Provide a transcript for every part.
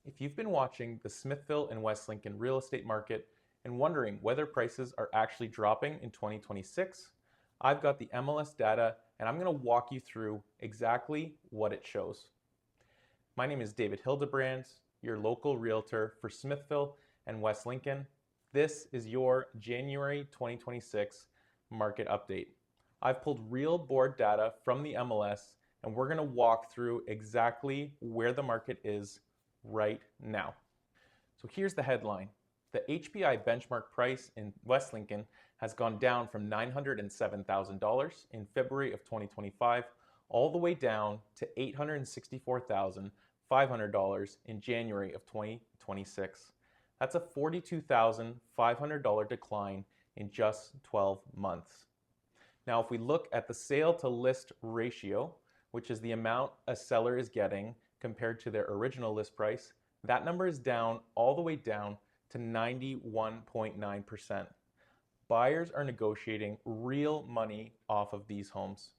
If you've been watching the Smithville and West Lincoln real estate market and wondering whether prices are actually dropping in 2026, I've got the MLS data and I'm going to walk you through exactly what it shows. My name is David Hildebrand, your local realtor for Smithville and West Lincoln. This is your January 2026 market update. I've pulled real board data from the MLS and we're going to walk through exactly where the market is right now. So here's the headline. The HPI Benchmark price in West Lincoln has gone down from $907,000 in February of 2025 all the way down to $864,500 in January of 2026. That's a $42,500 decline in just 12 months. Now, if we look at the sale to list ratio, which is the amount a seller is getting compared to their original list price, that number is down all the way down to 91.9%. Buyers are negotiating real money off of these homes.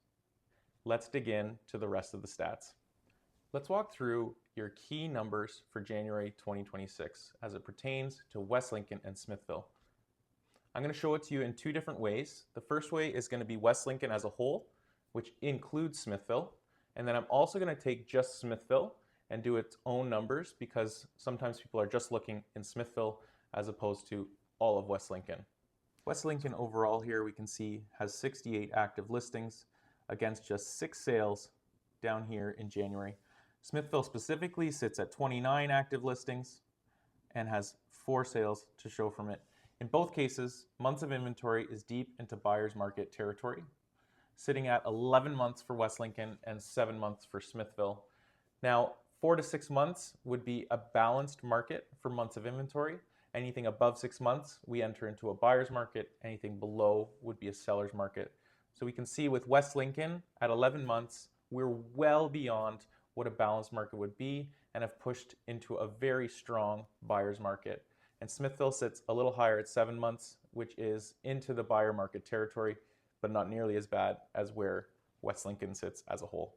Let's dig in to the rest of the stats. Let's walk through your key numbers for January 2026 as it pertains to West Lincoln and Smithville. I'm going to show it to you in two different ways. The first way is going to be West Lincoln as a whole, which includes Smithville. And then I'm also going to take just Smithville and do its own numbers because sometimes people are just looking in Smithville as opposed to all of West Lincoln. West Lincoln overall here we can see has 68 active listings against just 6 sales down here in January. Smithville specifically sits at 29 active listings and has 4 sales to show from it. In both cases, months of inventory is deep into buyer's market territory, sitting at 11 months for West Lincoln and 7 months for Smithville. Now, 4 to 6 months would be a balanced market for months of inventory. Anything above 6 months, we enter into a buyer's market. Anything below would be a seller's market. So we can see with West Lincoln at 11 months, we're well beyond what a balanced market would be and have pushed into a very strong buyer's market. And Smithville sits a little higher at 7 months, which is into the buyer market territory, but not nearly as bad as where West Lincoln sits as a whole.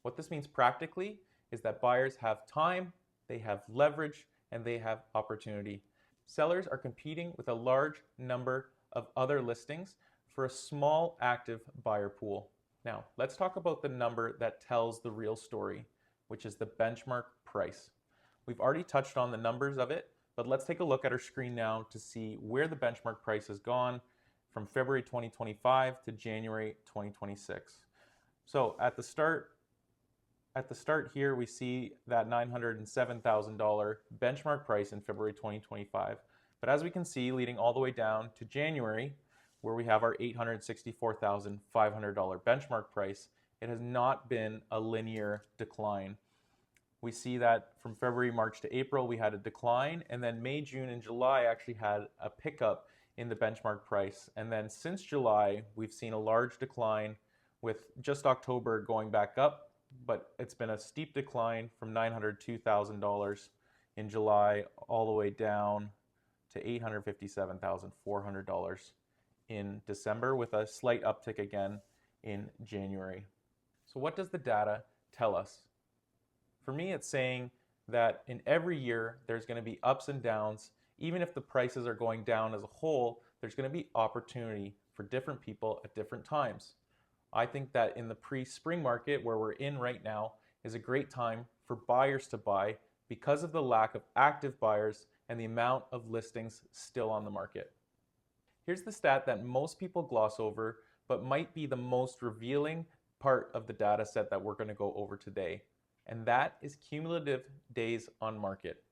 What this means practically is that buyers have time, they have leverage, and they have opportunity. Sellers are competing with a large number of other listings for a small active buyer pool. Now, let's talk about the number that tells the real story, which is the benchmark price. We've already touched on the numbers of it, but let's take a look at our screen now to see where the benchmark price has gone from February 2025 to January 2026. So at the start here, we see that $907,000 benchmark price in February 2025. But as we can see, leading all the way down to January, where we have our $864,500 benchmark price, it has not been a linear decline. We see that from February, March to April, we had a decline, and then May, June, and July actually had a pickup in the benchmark price. And then since July, we've seen a large decline with just October going back up, but it's been a steep decline from $902,000 in July all the way down to $857,400 in December with a slight uptick again in January. So what does the data tell us? For me, it's saying that in every year, there's going to be ups and downs. Even if the prices are going down as a whole, there's going to be opportunity for different people at different times. I think that in the pre-spring market where we're in right now is a great time for buyers to buy because of the lack of active buyers and the amount of listings still on the market. Here's the stat that most people gloss over, but might be the most revealing part of the data set that we're going to go over today, and that is cumulative days on market.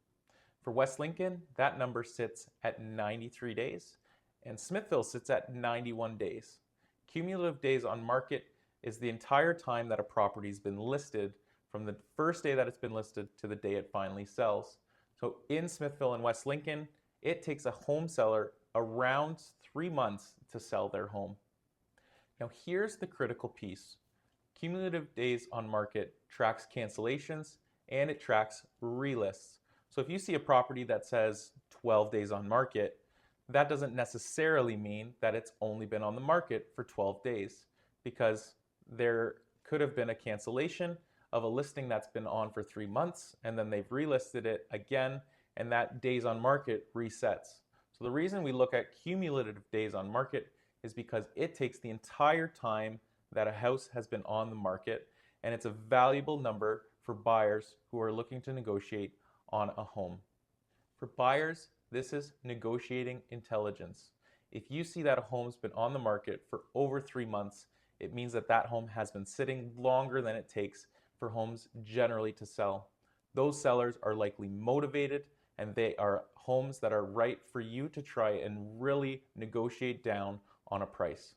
For West Lincoln, that number sits at 93 days, and Smithville sits at 91 days. Cumulative days on market is the entire time that a property's been listed from the first day that it's been listed to the day it finally sells. So in Smithville and West Lincoln, it takes a home seller around 3 months to sell their home. Now here's the critical piece. Cumulative days on market tracks cancellations and it tracks relists. So if you see a property that says 12 days on market, that doesn't necessarily mean that it's only been on the market for 12 days because there could have been a cancellation of a listing that's been on for 3 months and then they've relisted it again and that days on market resets. So the reason we look at cumulative days on market is because it takes the entire time that a house has been on the market, and it's a valuable number for buyers who are looking to negotiate on a home. For buyers, this is negotiating intelligence. If you see that a home's been on the market for over 3 months, it means that that home has been sitting longer than it takes for homes generally to sell. Those sellers are likely motivated, and they are homes that are right for you to try and really negotiate down on a price.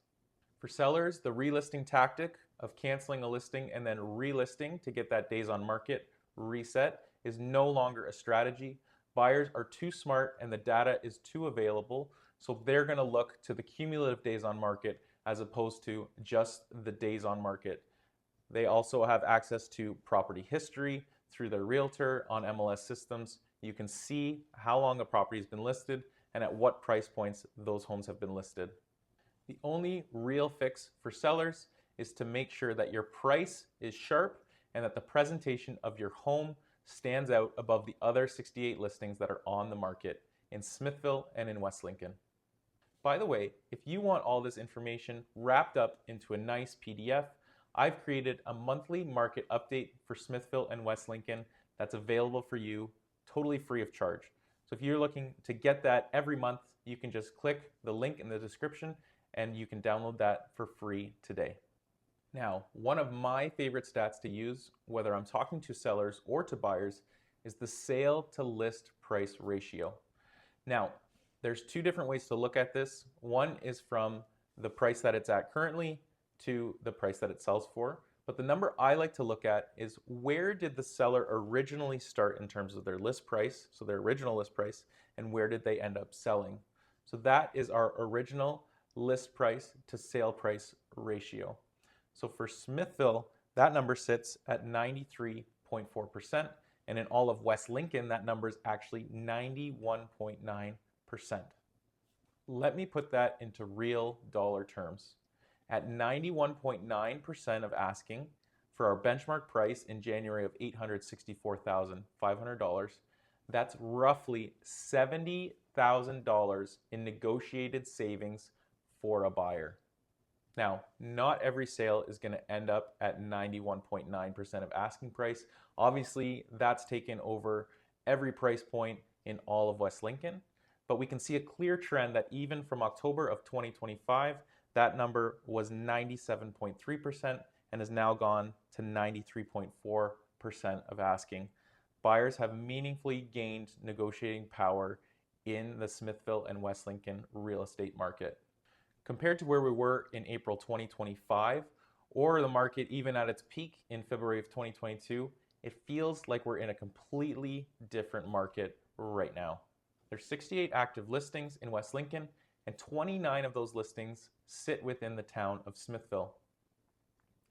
For sellers, the relisting tactic of canceling a listing and then relisting to get that days on market reset is no longer a strategy. Buyers are too smart and the data is too available, so they're going to look to the cumulative days on market as opposed to just the days on market. They also have access to property history through their realtor on MLS systems. You can see how long a property has been listed and at what price points those homes have been listed. The only real fix for sellers is to make sure that your price is sharp and that the presentation of your home stands out above the other 68 listings that are on the market in Smithville and in West Lincoln. By the way, if you want all this information wrapped up into a nice PDF, I've created a monthly market update for Smithville and West Lincoln that's available for you totally free of charge. So if you're looking to get that every month, you can just click the link in the description and you can download that for free today. Now, one of my favorite stats to use, whether I'm talking to sellers or to buyers, is the sale to list price ratio. Now, there's two different ways to look at this. One is from the price that it's at currently to the price that it sells for. But the number I like to look at is where did the seller originally start in terms of their list price, so their original list price, and where did they end up selling? So that is our original list price to sale price ratio. So for Smithville, that number sits at 93.4%, and in all of West Lincoln, that number is actually 91.9%. Let me put that into real dollar terms. At 91.9% of asking for our benchmark price in January of $864,500, that's roughly $70,000 in negotiated savings for a buyer. Now, not every sale is going to end up at 91.9% of asking price. Obviously, that's taken over every price point in all of West Lincoln, but we can see a clear trend that even from October of 2025, that number was 97.3% and has now gone to 93.4% of asking. Buyers have meaningfully gained negotiating power in the Smithville and West Lincoln real estate market. Compared to where we were in April 2025, or the market even at its peak in February of 2022, it feels like we're in a completely different market right now. There's 68 active listings in West Lincoln, and 29 of those listings sit within the town of Smithville.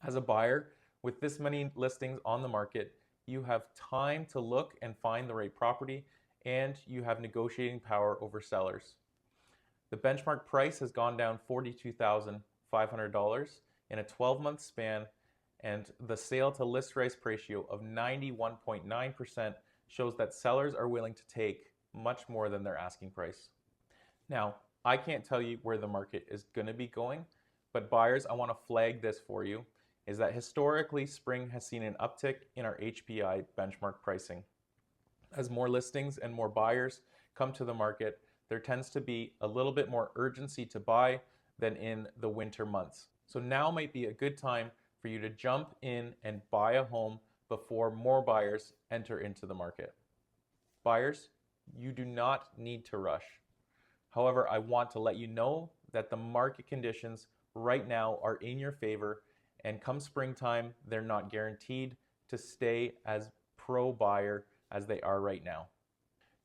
As a buyer, with this many listings on the market, you have time to look and find the right property, and you have negotiating power over sellers. The benchmark price has gone down $42,500 in a 12-month span, and the sale to list price ratio of 91.9% shows that sellers are willing to take much more than their asking price. Now, I can't tell you where the market is going to be going, but buyers, I want to flag this for you, is that historically spring has seen an uptick in our HPI benchmark pricing. As more listings and more buyers come to the market, there tends to be a little bit more urgency to buy than in the winter months. So now might be a good time for you to jump in and buy a home before more buyers enter into the market. Buyers, you do not need to rush. However, I want to let you know that the market conditions right now are in your favor, and come springtime, they're not guaranteed to stay as pro-buyer as they are right now.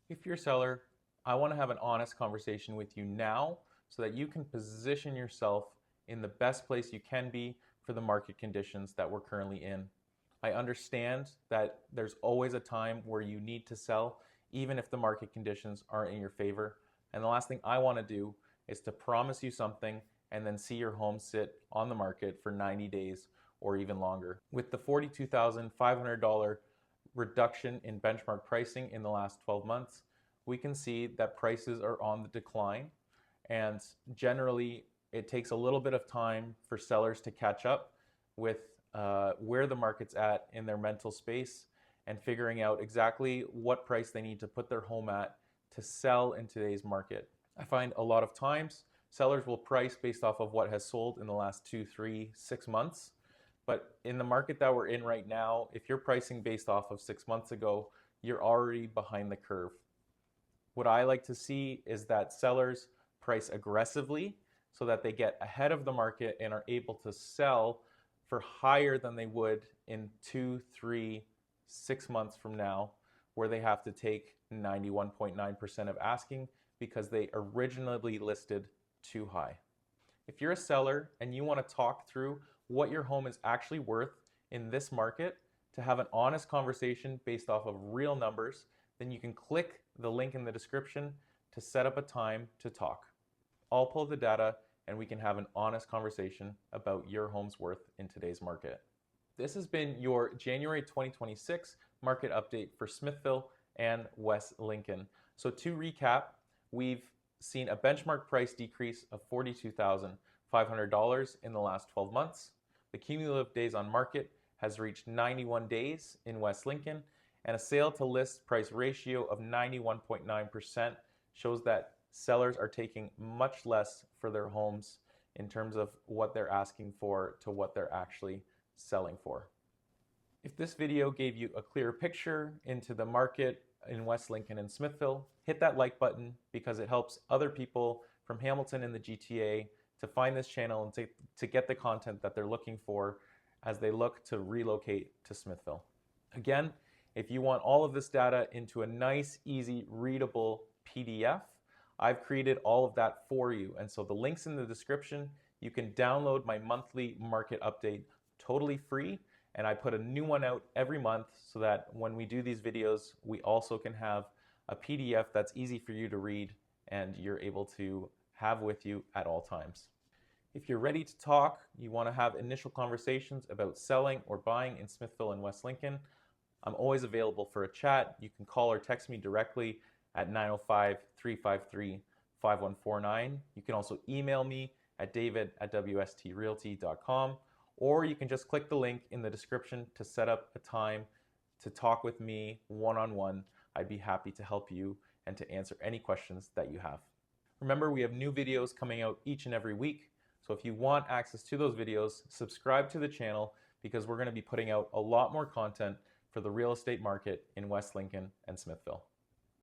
If you're a seller, I want to have an honest conversation with you now so that you can position yourself in the best place you can be for the market conditions that we're currently in. I understand that there's always a time where you need to sell, even if the market conditions aren't in your favor. And the last thing I want to do is to promise you something and then see your home sit on the market for 90 days or even longer. With the $42,500 reduction in benchmark pricing in the last 12 months, we can see that prices are on the decline, and generally it takes a little bit of time for sellers to catch up with where the market's at in their mental space and figuring out exactly what price they need to put their home at to sell in today's market. I find a lot of times sellers will price based off of what has sold in the last 2, 3, 6 months. But in the market that we're in right now, if you're pricing based off of 6 months ago, you're already behind the curve. What I like to see is that sellers price aggressively so that they get ahead of the market and are able to sell for higher than they would in 2, 3, 6 months from now, where they have to take 91.9% of asking because they originally listed too high. If you're a seller and you want to talk through what your home is actually worth in this market to have an honest conversation based off of real numbers, then you can click the link in the description to set up a time to talk. I'll pull the data and we can have an honest conversation about your home's worth in today's market. This has been your January 2026 market update for Smithville and West Lincoln. So to recap, we've seen a benchmark price decrease of $42,500 in the last 12 months. The cumulative days on market has reached 91 days in West Lincoln, and a sale to list price ratio of 91.9% shows that sellers are taking much less for their homes in terms of what they're asking for to what they're actually selling for. If this video gave you a clear picture into the market in West Lincoln and Smithville, hit that like button because it helps other people from Hamilton and the GTA to find this channel and to get the content that they're looking for as they look to relocate to Smithville. Again, if you want all of this data into a nice, easy, readable PDF, I've created all of that for you. And so the link's in the description. You can download my monthly market update totally free. And I put a new one out every month so that when we do these videos, we also can have a PDF that's easy for you to read and you're able to have with you at all times. If you're ready to talk, you want to have initial conversations about selling or buying in Smithville and West Lincoln, I'm always available for a chat. You can call or text me directly at 905-353-5149. You can also email me at david@wstrealty.com, or you can just click the link in the description to set up a time to talk with me one-on-one. I'd be happy to help you and to answer any questions that you have. Remember, we have new videos coming out each and every week. So if you want access to those videos, subscribe to the channel because we're going to be putting out a lot more content for the real estate market in West Lincoln and Smithville.